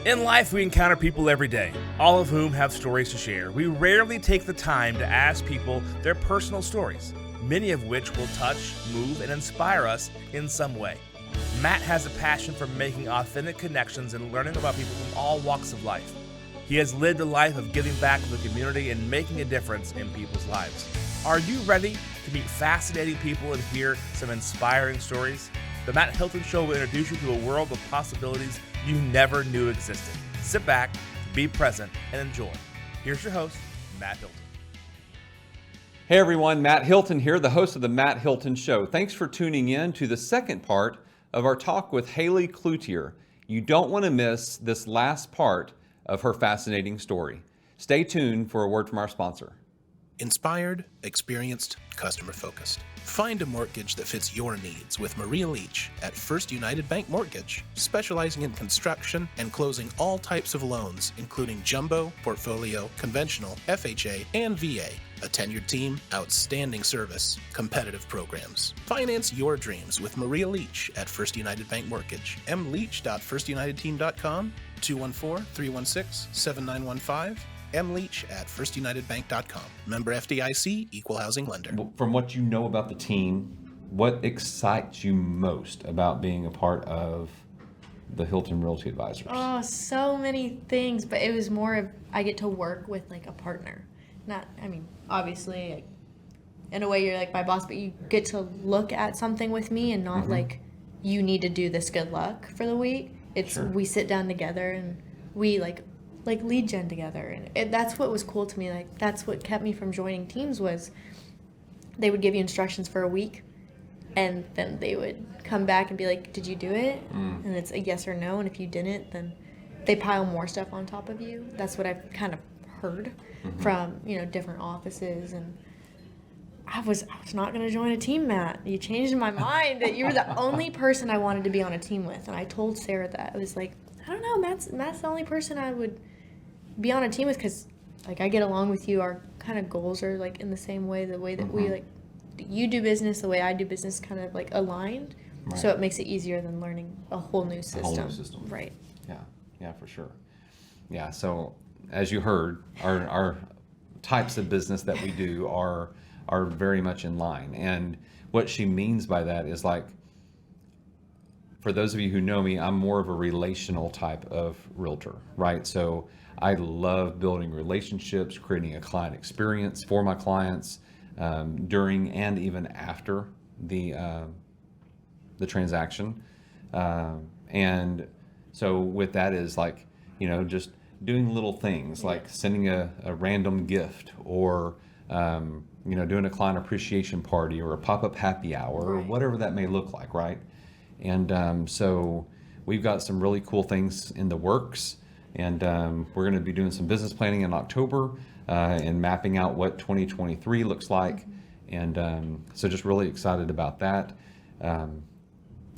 In life, we encounter people every day, all of whom have stories to share. We rarely take the time to ask people their personal stories, many of which will touch, move, and inspire us in some way. Matt has a passion for making authentic connections and learning about people from all walks of life. He has lived a life of giving back to the community and making a difference in people's lives. Are you ready to meet fascinating people and hear some inspiring stories? The Matt Hilton Show will introduce you to a world of possibilities you never knew existed. Sit back, be present, and enjoy. Here's your host, Matt Hilton. Hey everyone, Matt Hilton here, the host of the Matt Hilton Show. Thanks for tuning in to the second part of our talk with Haile Cloutier. You don't want to miss this last part of her fascinating story. Stay tuned for a word from our sponsor. Inspired, experienced, customer-focused. Find a mortgage that fits your needs with Maria Leach at First United Bank Mortgage, specializing in construction and closing all types of loans, including jumbo, portfolio, conventional, FHA, and VA. A tenured team, outstanding service, competitive programs. Finance your dreams with Maria Leach at First United Bank Mortgage. mleach.firstunitedteam.com, 214-316-7915. mleach@firstunitedbank.com. Member FDIC, equal housing lender. From what you know about the team, what excites you most about being a part of the Hilton Realty Advisors? Oh, so many things, but it was more of I get to work with like a partner. Obviously, like, in a way you're like my boss, but you get to look at something with me and not like you need to do this, good luck for the week. It's sure. We sit down together and we like lead gen together, and that's what was cool to me. Like that's what kept me from joining teams was they would give you instructions for a week and then they would come back and be like, did you do it? And it's a yes or no, and if you didn't, then they pile more stuff on top of you. That's what I've kind of heard from different offices. And I was not going to join a team, Matt. You changed my mind. That you were the only person I wanted to be on a team with, and I told Sarah that. I was like, I don't know, Matt's the only person I would be on a team with because like I get along with you. Our kind of goals are like in the same way, the way that we like you do business, the way I do business, kind of like aligned. Right. So it makes it easier than learning a whole new system. A whole new system. Right. Yeah, for sure. Yeah, so as you heard, our types of business that we do are very much in line. And what she means by that is like, for those of you who know me, I'm more of a relational type of realtor, right? So I love building relationships, creating a client experience for my clients during and even after the transaction. And so with that is like, just doing little things like sending a random gift or, doing a client appreciation party or a pop-up happy hour or whatever that may look like, right? And so we've got some really cool things in the works, and we're going to be doing some business planning in October and mapping out what 2023 looks like. And so just really excited about that.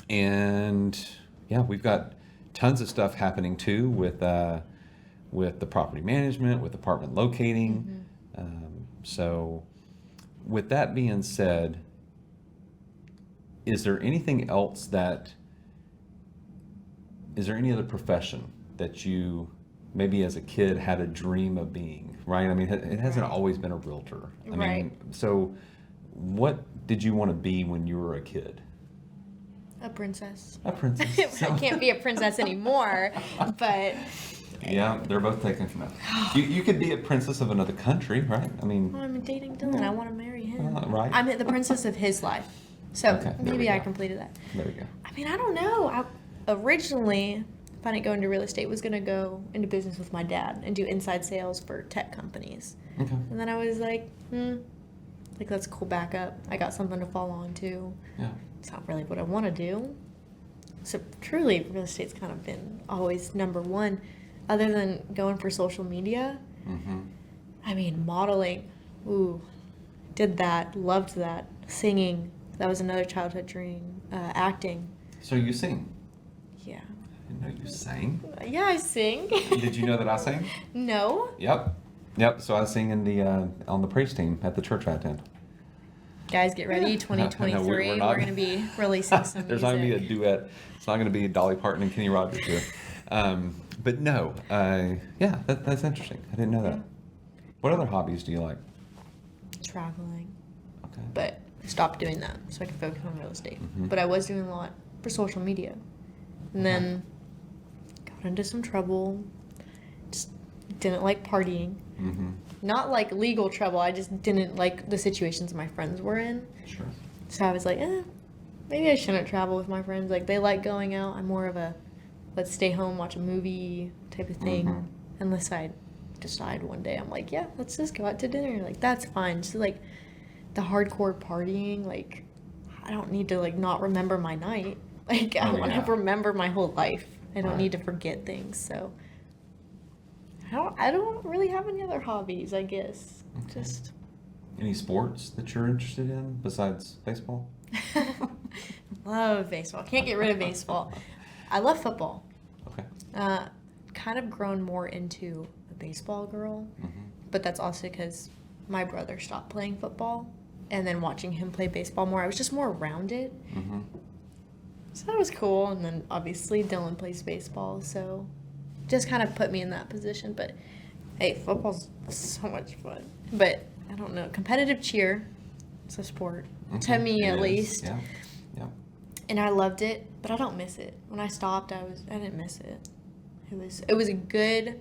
And yeah, we've got tons of stuff happening too with the property management, with apartment locating. So with that being said, is there anything else is there any other profession that you maybe as a kid had a dream of being, right? I mean, it hasn't always been a realtor. I mean, so what did you want to be when you were a kid? A princess. A princess. I can't be a princess anymore, but... Yeah, they're both taken from us. You could be a princess of another country, right? I mean... Well, I'm dating Dylan. I want to marry him. Right. I'm the princess of his life. So maybe I completed that. There we go. I mean, I don't know. I originally, if I didn't go into real estate, was going to go into business with my dad and do inside sales for tech companies. Okay. And then I was like, that's a cool backup. I got something to fall on to. Yeah. It's not really what I want to do. So truly, real estate's kind of been always number one. Other than going for social media, I mean, modeling, did that, loved that. Singing, that was another childhood dream. Acting. So you sing? Yeah. I didn't know you sang. Yeah, I sing. Did you know that I sang? No. Yep. So I sing in the on the praise team at the church I attend. Guys, get ready, 2023. We're going to be releasing some There's music. not going to be a duet. It's not going to be Dolly Parton and Kenny Rogers here. But no, yeah, that's interesting. I didn't know that. What other hobbies do you like? Traveling. Okay. But I stopped doing that so I could focus on real estate. Mm-hmm. But I was doing a lot for social media. And then got into some trouble. Just didn't like partying. Mm-hmm. Not like legal trouble. I just didn't like the situations my friends were in. Sure. So I was like, maybe I shouldn't travel with my friends. Like, they like going out. I'm more of a let's stay home, watch a movie type of thing. Mm-hmm. Unless I decide one day, I'm like, yeah, let's just go out to dinner. Like, that's fine. Just like the hardcore partying, like, I don't need to like not remember my night. Like, I want to remember my whole life. I don't need to forget things. So I don't really have any other hobbies, I guess. Okay. Just any sports that you're interested in besides baseball? love baseball. Can't get rid of baseball. I love football. Okay. Kind of grown more into a baseball girl, but that's also because my brother stopped playing football, and then watching him play baseball more, I was just more around it. Mm-hmm. So that was cool. And then obviously Dylan plays baseball, so just kind of put me in that position. But hey, football's so much fun. But I don't know, competitive cheer, it's a sport to me at least. Yeah. Yeah. And I loved it, but I don't miss it. When I stopped, I didn't miss it. It was a good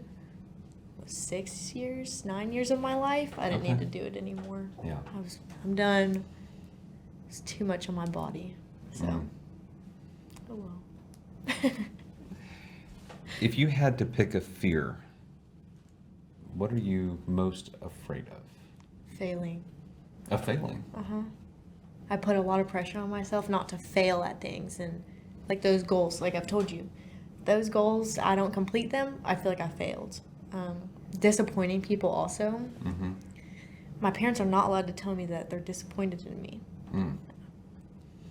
9 years of my life. I didn't need to do it anymore. Yeah. I'm done. It's too much on my body. So oh well. If you had to pick a fear, what are you most afraid of? Failing. Of failing? I put a lot of pressure on myself not to fail at things, and like those goals, like I've told you, those goals, I don't complete them, I feel like I failed. Disappointing people also. Mm-hmm. My parents are not allowed to tell me that they're disappointed in me. Mm.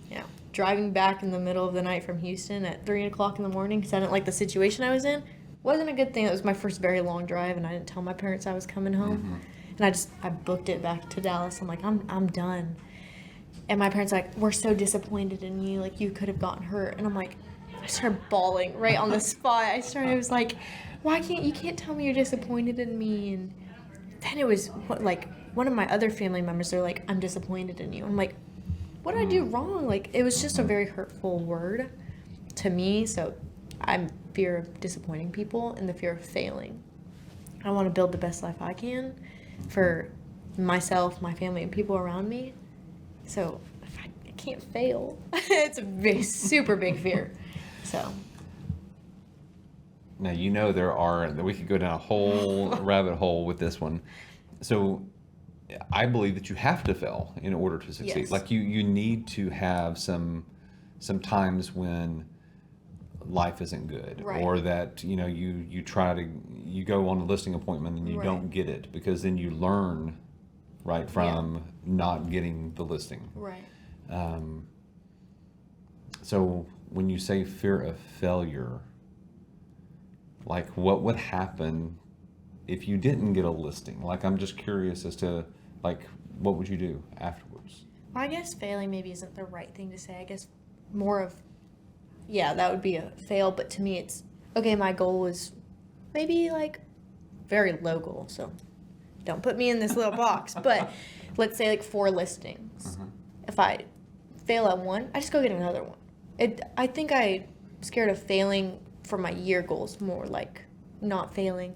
Yeah. Driving back in the middle of the night from Houston at 3 o'clock in the morning because I didn't like the situation I was in wasn't a good thing. It was my first very long drive, and I didn't tell my parents I was coming home. And I booked it back to Dallas. I'm like, I'm done. And my parents like, we're so disappointed in you. Like, you could have gotten hurt. And I'm like, I started bawling right on the spot. I was like, you can't tell me you're disappointed in me. And then it was like one of my other family members, they're like, I'm disappointed in you. I'm like, what did I do wrong? Like, it was just a very hurtful word to me. So I'm fear of disappointing people and the fear of failing. I want to build the best life I can for myself, my family, and people around me. So if I can't fail, it's a super big fear. So now, we could go down a whole rabbit hole with this one. So I believe that you have to fail in order to succeed. Yes. Like you need to have some times when life isn't good, right. Or that you go on a listing appointment and you right. don't get it, because then you learn right from not getting the listing. Right. So when you say fear of failure, like what would happen if you didn't get a listing? Like, I'm just curious as to, like, what would you do afterwards? Well, I guess failing maybe isn't the right thing to say. I guess more of, that would be a fail. But to me, it's, okay, my goal was maybe like very low goal. So don't put me in this little box. But let's say like 4 listings. Mm-hmm. If I fail at one, I just go get another one. I think I'm scared of failing for my year goals more, like not failing.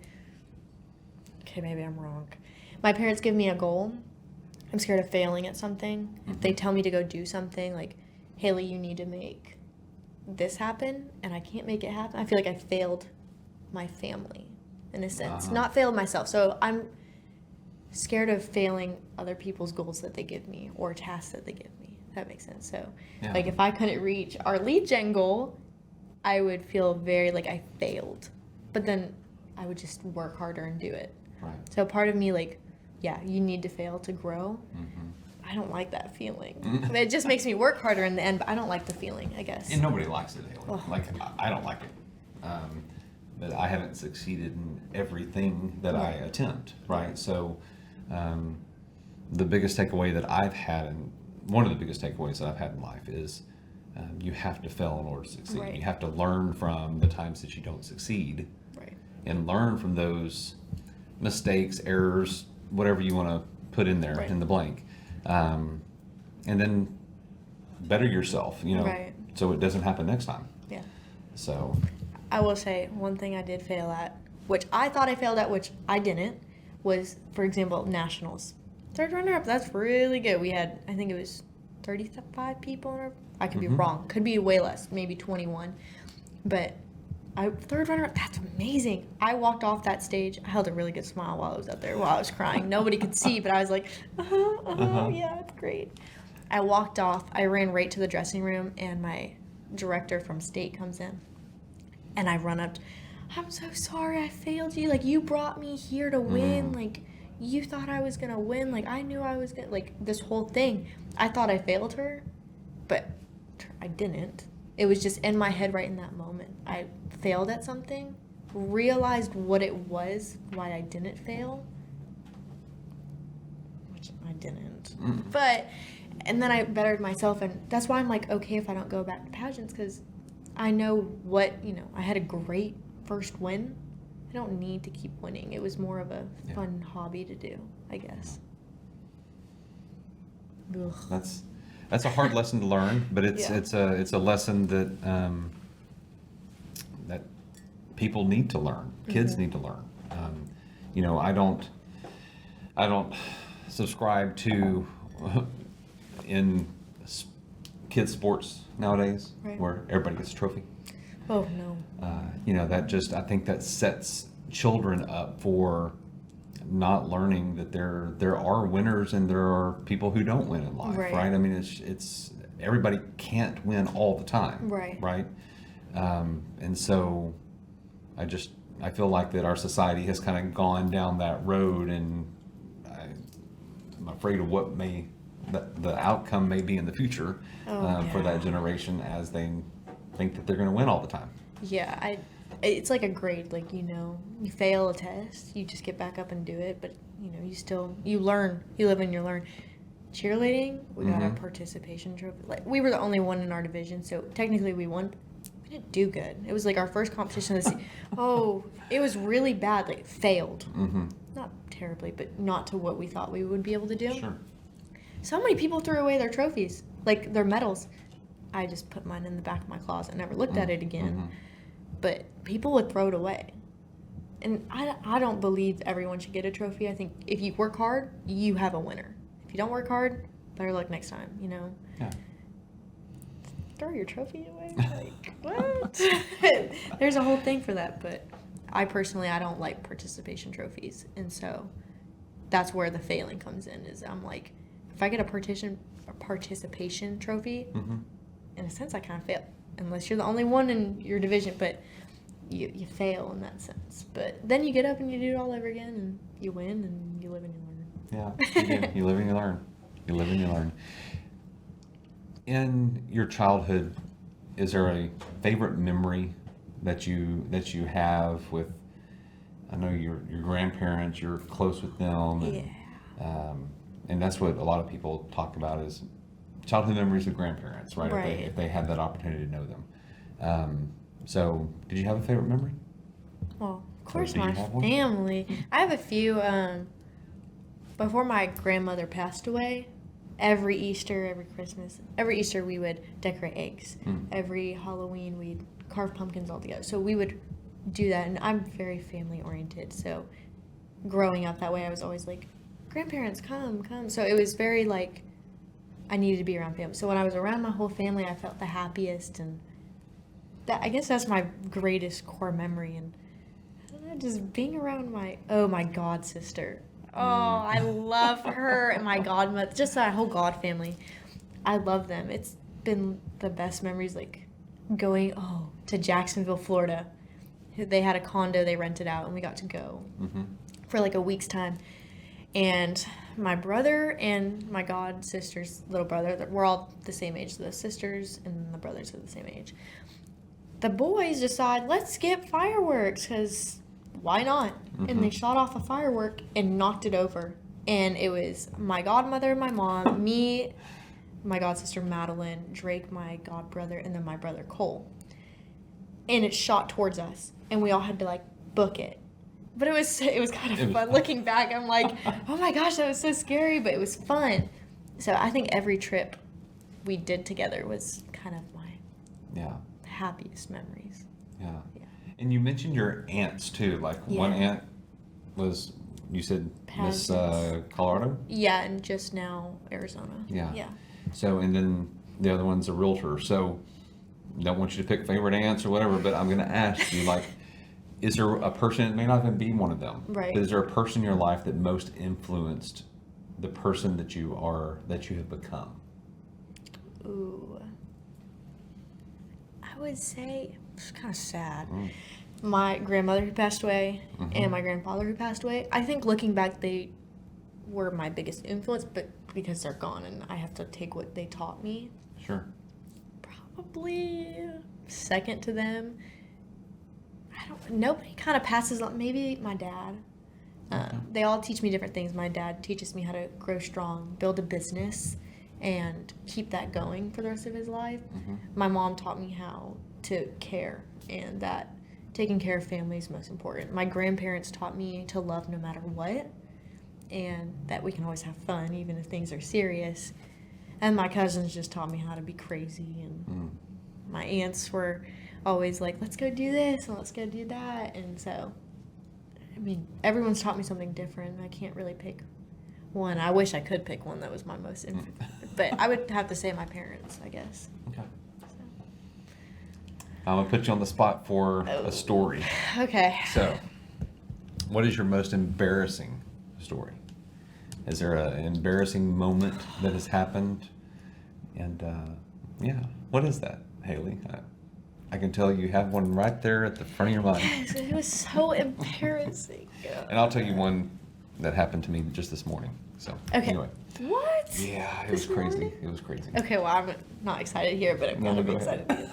Okay, maybe I'm wrong. My parents give me a goal. I'm scared of failing at something. Mm-hmm. If they tell me to go do something, like, Haile, you need to make this happen, and I can't make it happen, I feel like I failed my family, in a sense. Not failed myself. So I'm scared of failing other people's goals that they give me, or tasks that they give me. If that makes sense. So, like, if I couldn't reach our lead gen goal, I would feel very like I failed. But then I would just work harder and do it. Right. So part of me, like, you need to fail to grow. Mm-hmm. I don't like that feeling. It just makes me work harder in the end, but I don't like the feeling, I guess. And nobody likes it, Haile. Oh. Like, I don't like it. But I haven't succeeded in everything that I attempt, right? So the biggest takeaway that I've had, and one of the biggest takeaways that I've had in life is you have to fail in order to succeed. Right. You have to learn from the times that you don't succeed, Right. and learn from those mistakes, errors, whatever you want to put in there Right. in the blank, and then better yourself, Right. so it doesn't happen next time. Yeah. So, I will say one thing I did fail at, which I thought I failed at, which I didn't, was, for example, nationals. Third runner-up, that's really good. We had, I think it was 35 people in our, I could be wrong. Could be way less, maybe 21. But third runner-up, that's amazing. I walked off that stage. I held a really good smile while I was out there, while I was crying. Nobody could see, but I was like, yeah, it's great. I walked off. I ran right to the dressing room, and my director from state comes in. And I run up, I'm so sorry I failed you. Like, you brought me here to win. Like, you thought I was going to win. Like, I knew I was going to, like, this whole thing. I thought I failed her, but I didn't. It was just in my head right in that moment. I failed at something, realized what it was, why I didn't fail, which I didn't. But, and then I bettered myself, and that's why I'm like, okay if I don't go back to pageants, because I know what, I had a great first win. I don't need to keep winning. It was more of a fun hobby to do, I guess. Ugh. That's a hard lesson to learn, but it's a lesson that that people need to learn. Kids need to learn. I don't subscribe to in kids sports nowadays, Right. where everybody gets a trophy. Oh, no. I think that sets children up for not learning that there are winners and there are people who don't win in life, Right. right? I mean, it's everybody can't win all the time, Right. And so I feel like that our society has kind of gone down that road, and I'm afraid of what the outcome may be in the future for that generation, as they think that they're going to win all the time. Yeah, it's like a grade. Like, you fail a test, you just get back up and do it. But, you learn. You live and you learn. Cheerleading, we got a participation trophy. Like, we were the only one in our division, so technically we won. We didn't do good. It was like our first competition of the season. Oh, it was really bad. Like, failed. Not terribly, but not to what we thought we would be able to do. Sure. So many people threw away their trophies, like their medals. I just put mine in the back of my closet, never looked at it again. But people would throw it away. And I don't believe everyone should get a trophy. I think if you work hard, you have a winner. If you don't work hard, better luck next time, Yeah. Throw your trophy away? Like, what? There's a whole thing for that, but I don't like participation trophies. And so that's where the failing comes in, is I'm like, if I get a participation trophy, in a sense I kind of fail. Unless you're the only one in your division, but you fail in that sense. But then you get up and you do it all over again, and you win, and you live and you learn. Yeah, you do. You live and you learn. You live and you learn. In your childhood, is there a favorite memory that you have with? I know your grandparents. You're close with them. And that's what a lot of people talk about is childhood memories of grandparents, right? Right. If they had that opportunity to know them. So, did you have a favorite memory? Well, of course, do you my have one? family. I have a few. Before my grandmother passed away, every Easter, every Christmas, every Easter we would decorate eggs. Every Halloween we'd carve pumpkins all together. So we would do that, and I'm very family oriented. So growing up that way, I was always like, grandparents, come. So it was very like, I needed to be around family. So when I was around my whole family, I felt the happiest, and I guess that's my greatest core memory. And I don't know, just being around my god sister. Oh, I love her and my godmother, just that whole god family. I love them. It's been the best memories, like going to Jacksonville, Florida. They had a condo they rented out, and we got to go for like a week's time. And my brother and my god sister's little brother, we're all the same age. The sisters and the brothers are the same age. The boys decide, let's get fireworks, because why not? And they shot off a firework and knocked it over. And it was my godmother, my mom, me, my god sister Madeline, Drake, my god brother, and then my brother Cole. And it shot towards us, and we all had to like book it. But it was kind of fun. Looking back, I'm like, oh my gosh, that was so scary, but it was fun. So I think every trip we did together was kind of my happiest memories. Yeah. And you mentioned your aunts too. Like one aunt was, you said Miss Colorado? Yeah, and just now Arizona. Yeah. So, and then the other one's a realtor. So, don't want you to pick favorite aunts or whatever, but I'm going to ask you, like, is there a person, it may not even be one of them, right? But is there a person in your life that most influenced the person that you have become? Ooh. I would say, it's kind of sad. My grandmother who passed away and my grandfather who passed away. I think looking back, they were my biggest influence, but because they're gone and I have to take what they taught me. Sure. Probably second to them. Nobody kind of passes on. Maybe my dad. They all teach me different things. My dad teaches me how to grow strong, build a business, and keep that going for the rest of his life. My mom taught me how to care, and that taking care of family is most important. My grandparents taught me to love no matter what, and that we can always have fun even if things are serious. And my cousins just taught me how to be crazy, and my aunts were always like, let's go do this and let's go do that. And so, I mean, everyone's taught me something different. I can't really pick one. I wish I could pick one that was my most but I would have to say my parents, I guess. Okay. I'm going to put you on the spot for a story. Okay. So, what is your most embarrassing story? Is there an embarrassing moment that has happened? And, what is that, Haile? I can tell you have one right there at the front of your mind. Yes, it was so embarrassing. And I'll tell you one that happened to me just this morning. So, anyway. What? Yeah, it was crazy. It was crazy. Okay, well, I'm not excited here, but I'm kind of excited here.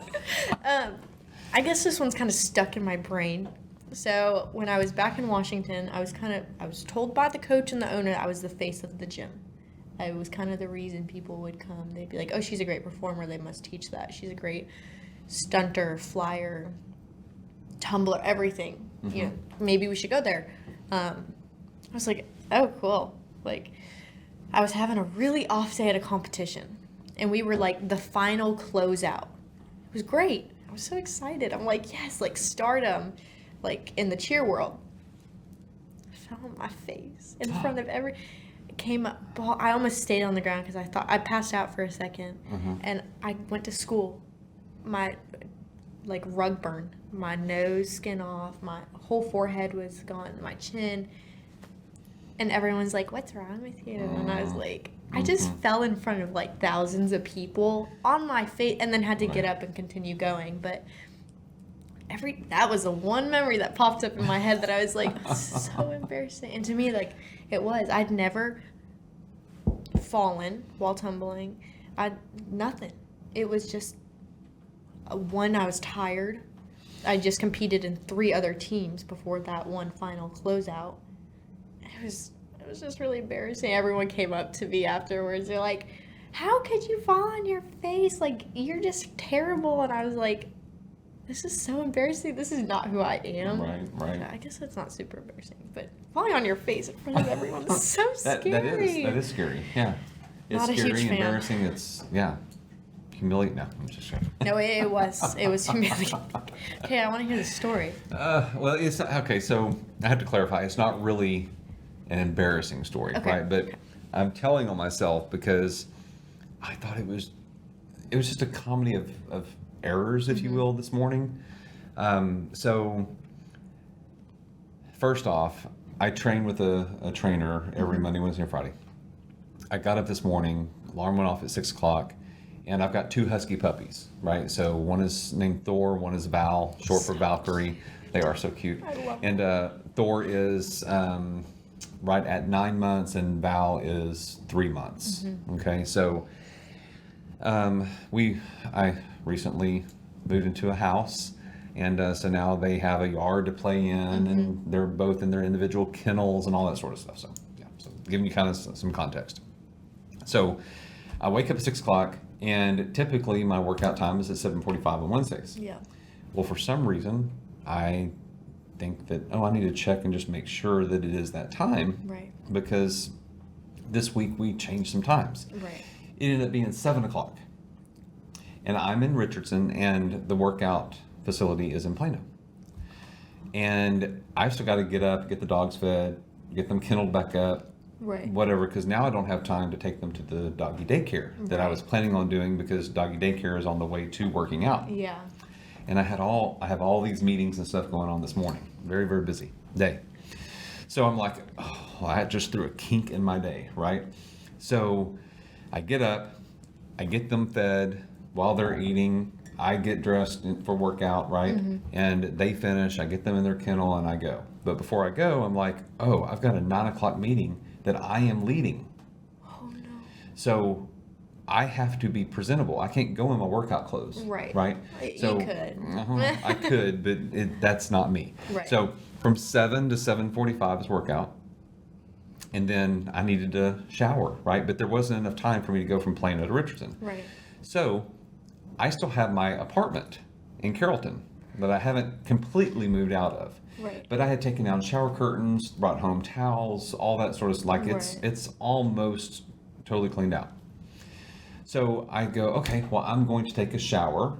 I guess this one's kind of stuck in my brain. So when I was back in Washington, I was told by the coach and the owner I was the face of the gym. I was kind of the reason people would come. They'd be like, oh, she's a great performer. They must teach that. She's a great stunter, flyer, tumbler, everything. You know, maybe we should go there. I was like, oh, cool. Like, I was having a really off day at a competition, and we were like the final closeout. It was great. I was so excited. I'm like, yes, like stardom, like in the cheer world. I fell on my face in front of came up. I almost stayed on the ground because I thought I passed out for a second, and I went to school. My like rug burn, my nose skin off, my whole forehead was gone, my chin. And everyone's like, what's wrong with you? And I was like, I just fell in front of like thousands of people on my face and then had to get up and continue going. But that was the one memory that popped up in my head that I was like, so embarrassing. And to me, like, it was. I'd never fallen while tumbling. Nothing. It was just, one, I was tired. I just competed in 3 other teams before that one final closeout. It was just really embarrassing. Everyone came up to me afterwards. They're like, how could you fall on your face? Like, you're just terrible. And I was like, this is so embarrassing. This is not who I am. Right. I guess it's not super embarrassing, but falling on your face in front of everyone is so scary. That is scary. Yeah. It's Not a scary, huge fan. embarrassing. It's, humiliating. No, I'm just joking. No, it was humiliating. Okay, I want to hear the story. Well, it's not, okay, so I have to clarify. It's not really an embarrassing story, right? But I'm telling on myself because I thought it was just a comedy of errors, if you will, this morning. So first off, I train with a trainer every Monday, Wednesday, and Friday. I got up this morning, alarm went off at 6 o'clock, and I've got 2 husky puppies, right? So one is named Thor, one is Val, short for Valkyrie. They are so cute. I love and Thor is right at 9 months, and Val is 3 months. Okay, so I recently moved into a house, and so now they have a yard to play in, and they're both in their individual kennels and all that sort of stuff. So giving you kind of some context. So I wake up at 6 o'clock, and typically my workout time is at 7:45 on Wednesdays. Yeah. Well, for some reason, I think that, I need to check and just make sure that it is that time. Right. Because this week we changed some times. Right. It ended up being 7 o'clock. And I'm in Richardson, and the workout facility is in Plano. And I still got to get up, get the dogs fed, get them kenneled back up, Right. whatever, because now I don't have time to take them to the doggy daycare that I was planning on doing, because doggy daycare is on the way to working out. Yeah. And I have all these meetings and stuff going on this morning. Very, very busy day. So I'm like, I just threw a kink in my day, right? So I get up, I get them fed while they're eating. I get dressed for workout, right? And they finish, I get them in their kennel, and I go. But before I go, I'm like, I've got a 9 o'clock meeting that I am leading. Oh no. So I have to be presentable. I can't go in my workout clothes. Right. Right? So, You could. I could, but that's not me. Right. So from 7 to 7:45 is workout. And then I needed to shower, right? But there wasn't enough time for me to go from Plano to Richardson. Right. So I still have my apartment in Carrollton that I haven't completely moved out of. Right. But I had taken down shower curtains, brought home towels, all that sort of, like, Right. it's almost totally cleaned out. So I go, okay, well, I'm going to take a shower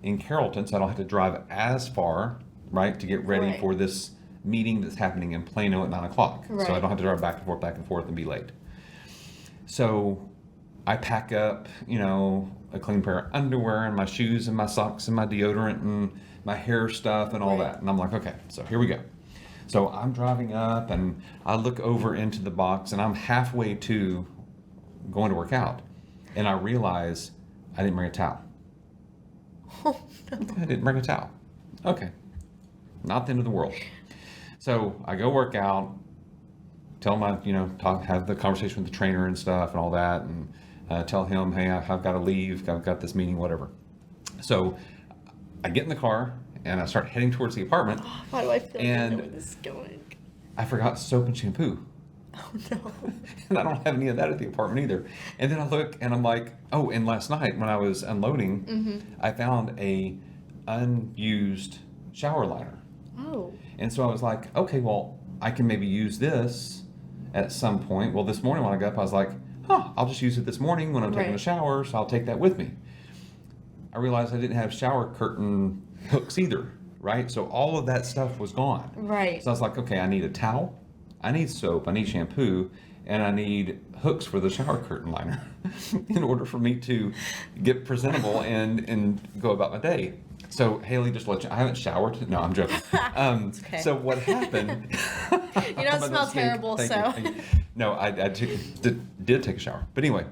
in Carrollton so I don't have to drive as far, right, to get ready Right. for this meeting that's happening in Plano at 9 o'clock. So I Right. don't have to drive back and forth and be late. So I pack up, a clean pair of underwear and my shoes and my socks and my deodorant and my hair stuff and all Right. that. And I'm like, okay, so here we go. So I'm driving up, and I look over into the box, and I'm halfway to going to work out. And I realize I didn't bring a towel. Oh no. I didn't bring a towel. Okay. Not the end of the world. So I go work out, tell him have the conversation with the trainer and stuff and all that, and tell him, hey, I've got to leave, I've got this meeting, whatever. So I get in the car, and I start heading towards the apartment. Why do I feel like I And- know where this is going? I forgot soap and shampoo. Oh no. And I don't have any of that at the apartment either. And then I look, and I'm like, and last night when I was unloading, I found a unused shower liner. Oh. And so I was like, okay, well, I can maybe use this at some point. Well, this morning when I got up, I was like, I'll just use it this morning when I'm taking a Right. shower, so I'll take that with me. I realized I didn't have shower curtain hooks either, right? So all of that stuff was gone. Right. So I was like, okay, I need a towel, I need soap, I need shampoo, and I need hooks for the shower curtain liner in order for me to get presentable and go about my day. So Haley, just let you, I haven't showered. No, I'm joking. okay. So what happened? You don't smell terrible, so. No, I did take a shower. But anyway,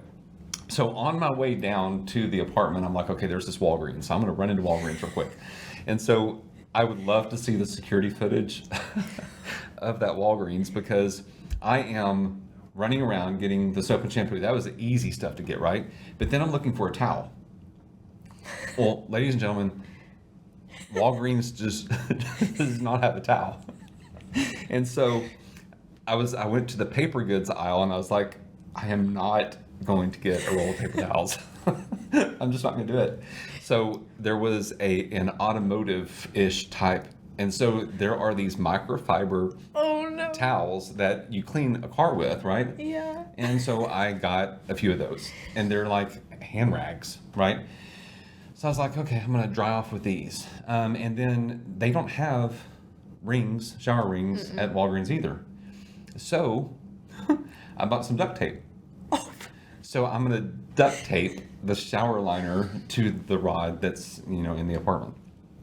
so on my way down to the apartment, I'm like, okay, there's this Walgreens. So I'm going to run into Walgreens real quick. And so I would love to see the security footage of that Walgreens, because I am running around getting the soap and shampoo. That was the easy stuff to get, right? But then I'm looking for a towel. Well, ladies and gentlemen, Walgreens just does not have a towel. And so I went to the paper goods aisle, and I was like, I am not going to get a roll of paper towels. I'm just not going to do it. So there was an automotive-ish type. And so there are these microfiber Oh no. towels that you clean a car with, right? Yeah. And so I got a few of those, and they're like hand rags, right? So I was like, okay, I'm gonna dry off with these. And then they don't have rings, shower rings at Walgreens either. So I bought some duct tape. So I'm gonna duct tape the shower liner to the rod that's, in the apartment.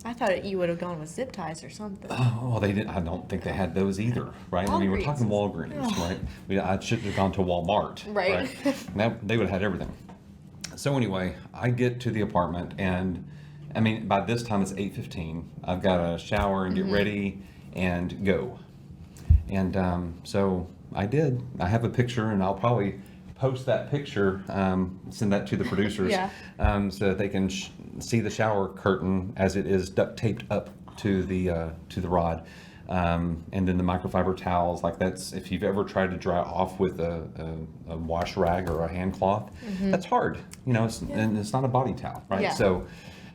I thought you would have gone with zip ties or something. Oh, well, they didn't. I don't think they had those either, right? I mean, we're talking Walgreens, right? I should have gone to Walmart, Right. They would have had everything. So anyway, I get to the apartment, and I mean, by this time it's 8:15. I've got to shower and get ready and go. And so I did. I have a picture, and I'll probably post that picture, send that to the producers, Yeah. so that they can see the shower curtain as it is duct taped up to the rod. And then the microfiber towels, like that's, if you've ever tried to dry off with a wash rag or a hand cloth, that's hard, and it's not a body towel, right? Yeah. So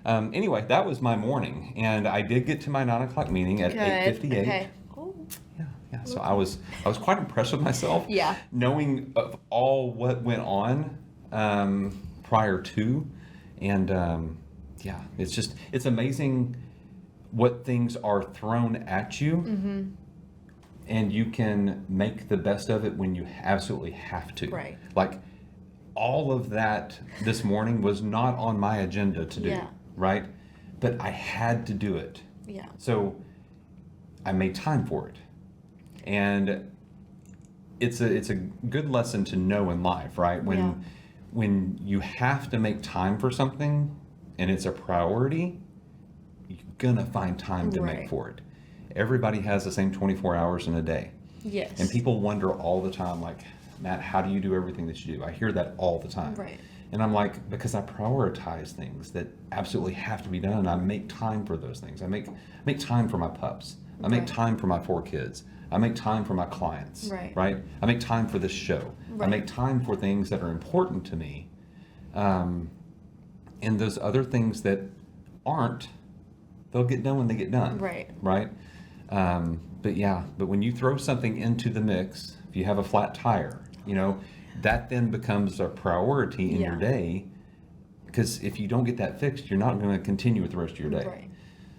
anyway, that was my morning, and I did get to my 9 o'clock meeting at 8:58. Okay. Oh. Yeah. So I was quite impressed with myself. Yeah. Knowing of all what went on prior to, and it's amazing what things are thrown at you, and you can make the best of it when you absolutely have to. Right. Like all of that this morning was not on my agenda to do, right? But I had to do it. Yeah. So I made time for it. And it's a good lesson to know in life, right? When you have to make time for something and it's a priority, you're gonna find time to make for it. Everybody has the same 24 hours in a day. Yes. And people wonder all the time, like, Matt, how do you do everything that you do? I hear that all the time. Right. And I'm like, because I prioritize things that absolutely have to be done. I make time for those things. I make time for my pups. I make time for my 4 kids. I make time for my clients. Right. I make time for this show. I make time for things that are important to me. And those other things that aren't, they'll get done when they get done. Right. But when you throw something into the mix, if you have a flat tire, that then becomes a priority in your day, because if you don't get that fixed, you're not going to continue with the rest of your day. Right.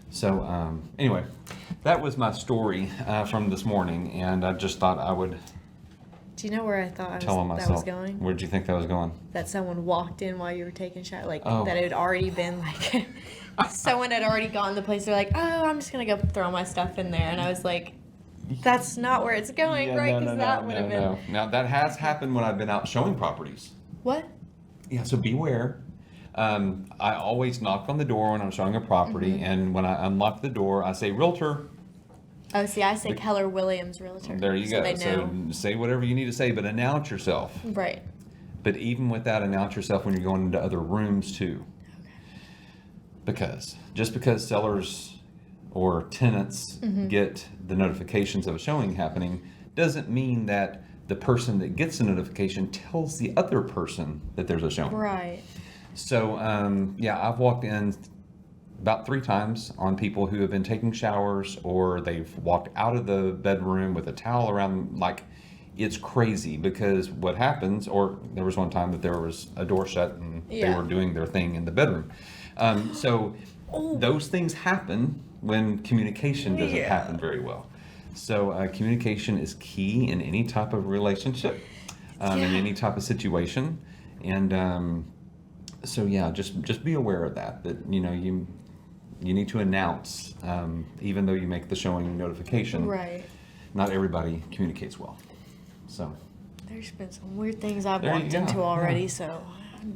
So anyway, that was my story from this morning, and I just thought I would Do you know where I thought tell that myself. was going? Where did you think that was going? That someone walked in while you were taking a shower, Oh. that it had already been like someone had already gotten the place. They're like, oh, I'm just gonna go throw my stuff in there, and I was like, that's not where it's going, right? Because that would have been. No. Now that has happened when I've been out showing properties. What? Yeah, so beware. I always knock on the door when I'm showing a property, and when I unlock the door, I say, Realtor. Oh, see, I say Keller Williams Realtor. There you go. They know. So say whatever you need to say, but announce yourself. Right. But even with that, announce yourself when you're going into other rooms too. Because just because sellers or tenants get the notifications of a showing happening doesn't mean that the person that gets the notification tells the other person that there's a showing. Right. So I've walked in about 3 times on people who have been taking showers, or they've walked out of the bedroom with a towel around them. Like, it's crazy, because what happens, or there was one time that there was a door shut and they were doing their thing in the bedroom. So those things happen when communication doesn't happen very well. So communication is key in any type of relationship, in any type of situation. And just be aware of that you need to announce, even though you make the showing notification. Right. Not everybody communicates well. So There's been some weird things I've There you walked go, into already, yeah. so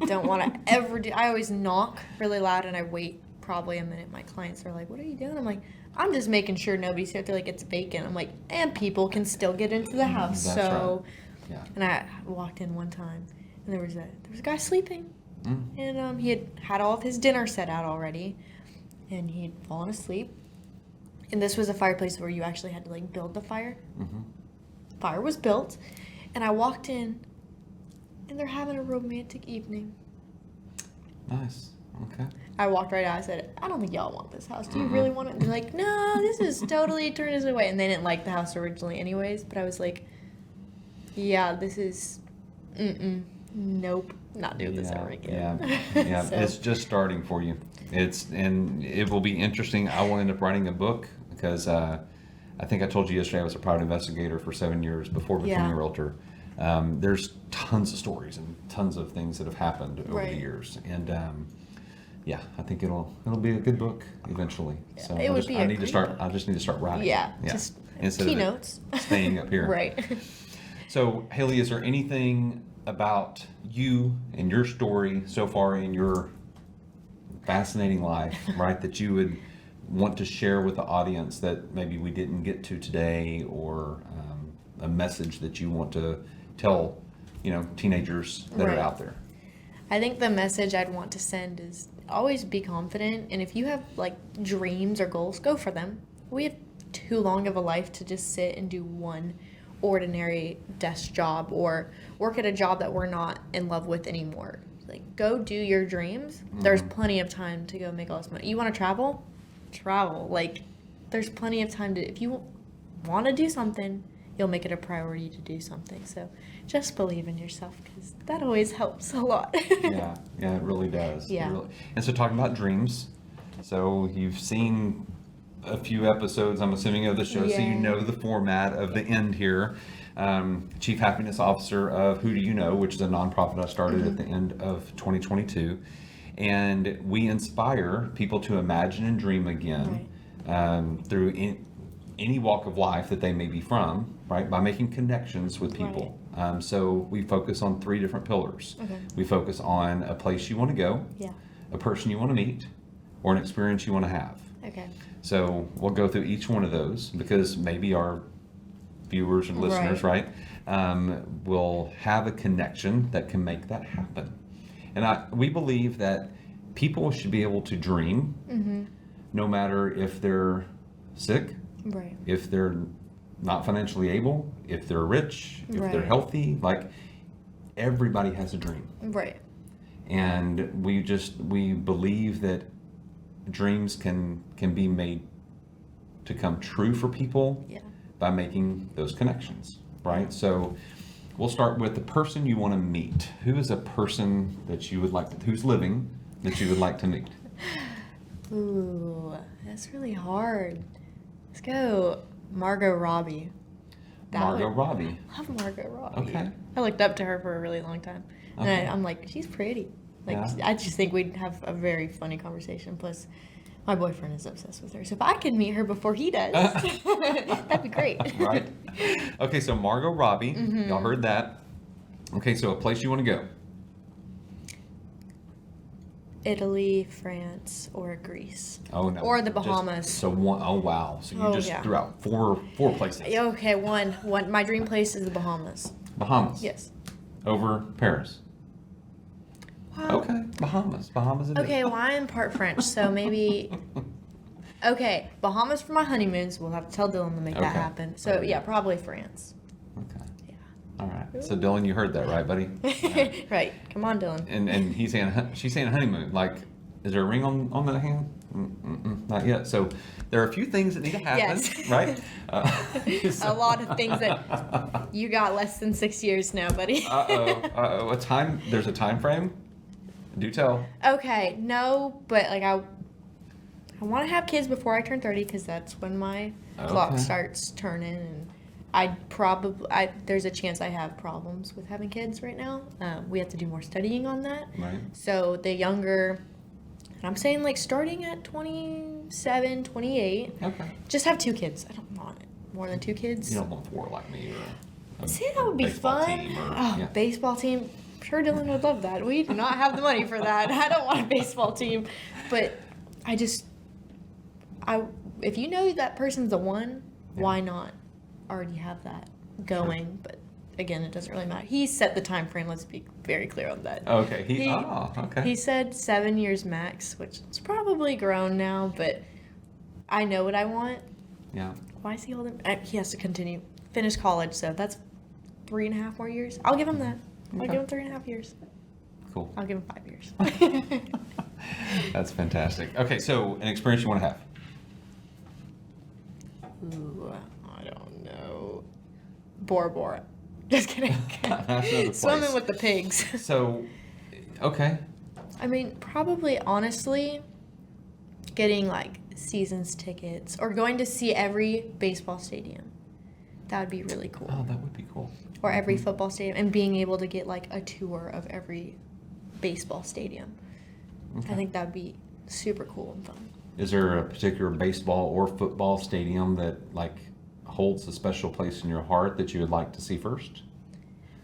I don't want to ever do. I always knock really loud and I wait probably a minute. My clients are like, "What are you doing?" I'm like, "I'm just making sure nobody's here." They're like, "It's vacant." I'm like, "And people can still get into the house." That's so, right. Yeah. and I walked in one time, and there was a guy sleeping, and he had all of his dinner set out already, and he'd fallen asleep. And this was a fireplace where you actually had to build the fire. Fire was built, and I walked in, and they're having a romantic evening. Nice. Okay. I walked right out. I said, "I don't think y'all want this house. Do you really want it?" And they're like, "No, this is totally turn us away." And they didn't like the house originally, anyways. But I was like, "Yeah, this is, nope, not doing this ever again." Yeah. So- It's just starting for you. And it will be interesting. I will end up writing a book, because I think I told you yesterday I was a private investigator for 7 years before becoming a realtor. There's tons of stories and tons of things that have happened over the years, and I think it'll be a good book eventually. So it would be a great book. I just need to start writing. Yeah, just instead of it keynotes. staying up here. Right. So Haile, is there anything about you and your story so far in your fascinating life, right, that you would want to share with the audience that maybe we didn't get to today, or a message that you want to tell, teenagers that are out there? I think the message I'd want to send is always be confident, and if you have dreams or goals, go for them. We have too long of a life to just sit and do one ordinary desk job or work at a job that we're not in love with anymore. Like, go do your dreams. There's plenty of time to go make all this money. You want to travel? Travel. Like, there's plenty of time to, if you want to do something, you'll make it a priority to do something. So just believe in yourself, because that always helps a lot. Yeah, it really does. Yeah. And so talking about dreams, so you've seen a few episodes, I'm assuming, of the show, so you Yeah. know the format of the end here. Chief Happiness Officer of Who Do You Know, which is a nonprofit I started at the end of 2022. And we inspire people to imagine and dream again through any walk of life that they may be from, right? By making connections with people. So we focus on 3 different pillars. Okay. We focus on a place you want to go, Yeah. a person you want to meet, or an experience you want to have. Okay. So we'll go through each one of those, because maybe our viewers and listeners, right, will have a connection that can make that happen. And we believe that people should be able to dream, no matter if they're sick, Right. if they're not financially able, if they're rich, if they're Right. healthy. Like, everybody has a dream. Right. And we believe that dreams can be made to come true for people Yeah. by making those connections, right? So we'll start with the person you want to meet. Who is a person that you would like to, who's living, that you would like to meet? Ooh, that's really hard. Let's go Margot Robbie. Robbie. I love Margot Robbie. Okay. I looked up to her for a really long time. And Okay. I'm like, she's pretty. Like, Yeah. I just think we'd have a very funny conversation. Plus, my boyfriend is obsessed with her. So if I could meet her before he does, that'd be great. Right. Okay, so Margot Robbie, y'all heard that. Okay, so a place you want to go. Italy, France, or Greece. Oh no. Or the Just- Bahamas. so one, oh wow. So you Oh, just yeah. threw out four places. Okay, one. My dream place is the Bahamas. Bahamas. Yes. Over Paris. Wow. Okay, Bahamas. Bahamas it is. Okay, well, I'm part French, so maybe. Okay, Bahamas for my honeymoons. We'll have to tell Dylan to make that Okay. happen. So, yeah, probably France. Okay. Yeah. All right. So Dylan, you heard that, right, buddy? Right. Come on, Dylan. And he's saying, she's saying honeymoon. Like, is there a ring on that hand? Not yet. So there are a few things that need to happen, Yes. right? A lot of things that you got less than 6 years now, buddy. A time. There's a time frame. Do tell. Okay, no, but like I want to have kids before I turn 30, because that's when my clock Okay. starts turning, and there's a chance I have problems with having kids right now. We have to do more studying on that. Right. So the younger, and I'm saying like starting at 27, 28, Okay. just have 2 kids. I don't want more than 2 kids. You don't want 4 like me or. See, that would be baseball fun. team Oh, baseball team. I'm sure Dylan would love that. We do not have the money for that. I don't want a baseball team. But if you know that person's the one, why not already have that going? But again, it doesn't really matter. He set the time frame. Let's be very clear on that. Okay. Okay. He said 7 years max, which is probably grown now, but I know what I want. Yeah. Why is he holding? He has to finish college, so that's 3.5 more years. I'll give him that. I'll Okay. give him 3.5 years. Cool. I'll give him 5 years. That's fantastic. Okay, so an experience you want to have. Ooh, I don't know. Bora Bora. Just kidding. That's another Swimming place. with the pigs. So, okay. I mean, probably, honestly, getting like seasons tickets or going to see every baseball stadium. That would be really cool. Oh, that would be cool. Or every football stadium, and being able to get like a tour of every baseball stadium. Okay. I think that would be super cool and fun. Is there a particular baseball or football stadium that like holds a special place in your heart that you would like to see first?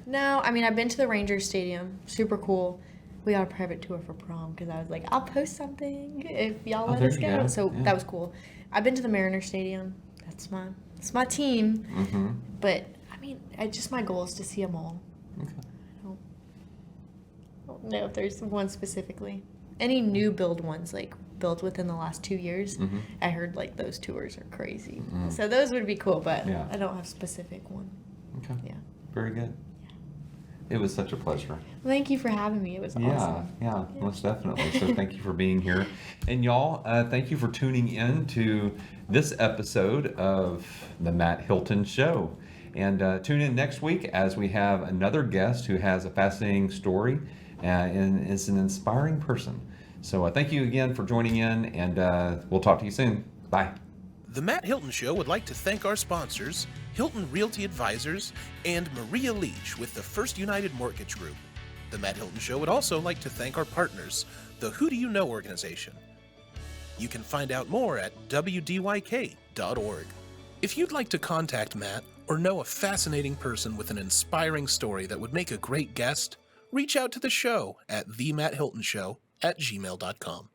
No, I mean, I've been to the Rangers Stadium. Super cool. We got a private tour for prom because I was like, I'll post something if y'all let there us you go. go. So Yeah. that was cool. I've been to the Mariners Stadium. That's my team. Mm-hmm. But I mean, my goal is to see them all. Okay. I don't know if there's one specifically. Any new build ones, like built within the last 2 years. I heard like those tours are crazy. So those would be cool, but Yeah. I don't have specific one. Okay. Yeah. Very good. It was such a pleasure. Thank you for having me. It was awesome. Yeah, most definitely. So thank you for being here. And y'all, thank you for tuning in to this episode of the Matt Hilton Show. And tune in next week as we have another guest who has a fascinating story and is an inspiring person. So thank you again for joining in, and we'll talk to you soon. Bye. The Matt Hilton Show would like to thank our sponsors, Hilton Realty Advisors and Maria Leach with the First United Mortgage Group. The Matt Hilton Show would also like to thank our partners, the Who Do You Know organization. You can find out more at wdyk.org. If you'd like to contact Matt or know a fascinating person with an inspiring story that would make a great guest, reach out to the show at themattHiltonshow@gmail.com.